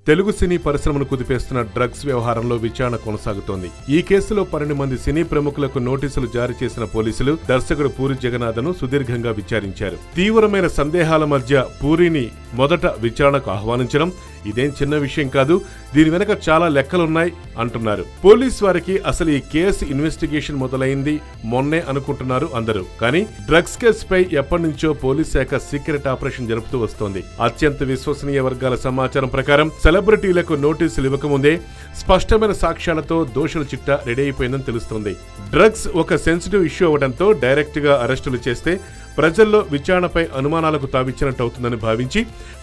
తెలుగు సినీ పరిశ్రమను కుదిపేస్తున్న డ్రగ్స్ వ్యవహారంలో విచారణ కొనసాగుతోంది. ఈ కేసులో 12 మంది సినీ ప్రముఖులకు నోటీసులు జారీ చేసిన పోలీసులు దర్శకుడు పూరి జగన్నాథ్ను సుదీర్ఘంగా విచారించారు. తీవ్రమైన సందేహాల మధ్య పూరిని మొదట విచారణకు ఆహ్వానించడం ఇదేం చిన్న విషయం కాదు, దీని వెనక చాలా లెక్కలున్నాయి అంటున్నారు. పోలీస్ వారికి అసలు ఈ కేసు ఇన్వెస్టిగేషన్ మొదలైంది మొన్నే అనుకుంటున్నారు అందరూ. కానీ డ్రగ్స్ కేసుపై ఎప్పటి నుంచో పోలీస్ శాఖ సీక్రెట్ ఆపరేషన్ జరుపుతూ వస్తోంది. అత్యంత విశ్వసనీయ వర్గాల సమాచారం ప్రకారం సెలబ్రిటీలకు నోటీసులు ఇవ్వకముందే స్పష్టమైన సాక్ష్యాలతో దోషుల చిట్టా రెడీ అయిపోయిందని తెలుస్తోంది. డ్రగ్స్ ఒక సెన్సిటివ్ ఇష్యూ అవడంతో డైరెక్ట్ గా అరెస్టులు చేస్తే ప్రజల్లో విచారణపై అనుమానాలకు తావిచ్చినట్టు అవుతుందని భావించి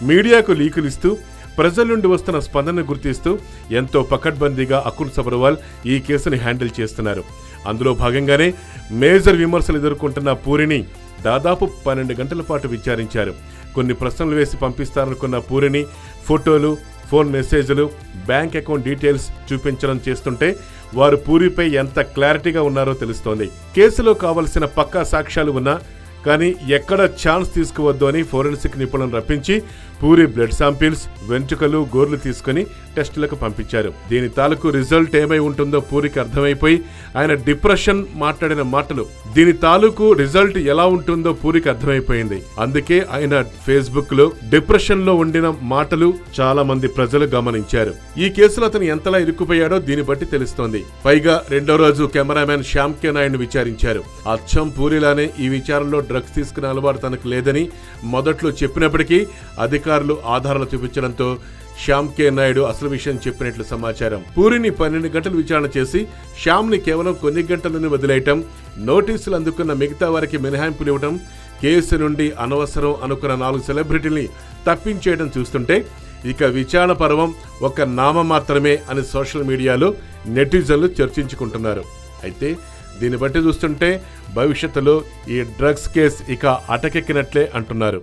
మీడియాకు లీకులు ఇస్తూ ప్రజల నుండి వస్తున్న స్పందనను గుర్తిస్తూ ఎంతో పకడ్బందీగా అకుల్ సబర్వాల్ ఈ కేసుని హ్యాండిల్ చేస్తున్నారు. అందులో భాగంగానే మేజర్ విమర్శలు ఎదుర్కొంటున్న పూరిని దాదాపు 12 గంటల పాటు విచారించారు. కొన్ని ప్రశ్నలు వేసి పంపిస్తారనుకున్న పూరిని ఫోటోలు, ఫోన్ మెసేజ్లు, బ్యాంక్ అకౌంట్ డీటెయిల్స్ చూపించడం చేస్తుంటే వారు పూరిపై ఎంత క్లారిటీగా ఉన్నారో తెలుస్తోంది. కేసులో కావలసిన పక్కా సాక్ష్యాలు ఉన్నా కానీ ఎక్కడ ఛాన్స్ తీసుకోవద్దు అని ఫోరెన్సిక్ నిపుణులను రప్పించి పూరి బ్లడ్ శాంపిల్స్, వెంట్రుకలు, గోర్లు తీసుకుని టెస్టులకు పంపించారు. దీని తాలూకు రిజల్ట్ ఏమై ఉంటుందో పూరికి అర్థమైపోయి ఆయన డిప్రెషన్ మాట్లాడిన మాటలు దీని తాలూకు రిజల్ట్ ఎలా ఉంటుందో పూరికి అర్థమైపోయింది. అందుకే ఆయన ఫేస్బుక్ లో డిప్రెషన్ లో ఉండిన మాటలు చాలా మంది ప్రజలు గమనించారు. ఈ కేసులో అతను ఎంతలా ఇరుక్కుపోయాడో దీన్ని బట్టి తెలుస్తోంది. పైగా రెండో రోజు కెమెరామెన్ శ్యామ్ కే నాయుడు విచారించారు. అచ్చం పూరిలానే ఈ విచారణలో డ్రగ్స్ తీసుకునే అలవాటు తనకు లేదని మొదట్లో చెప్పినప్పటికీ అధికారులు ఆధారాలు చూపించడంతో శ్యామ్ కే నాయుడు అసలు విషయం చెప్పినట్లు సమాచారం. పూరిని 12 గంటలు విచారణ చేసి శ్యామ్ ని కేవలం కొన్ని గంటలను వదిలేయటం, నోటీసులు అందుకున్న మిగతా వారికి మినహాయింపులు ఇవ్వటం, కేసు నుండి అనవసరం అనుకున్న 4 సెలబ్రిటీల్ని తప్పించేయడం చూస్తుంటే ఇక విచారణ పర్వం ఒక నామ మాత్రమే అని సోషల్ మీడియాలో నెటిజన్లు చర్చించుకుంటున్నారు. అయితే దీన్ని బట్టి చూస్తుంటే భవిష్యత్తులో ఈ డ్రగ్స్ కేసు ఇక అటకెక్కినట్లే అంటున్నారు.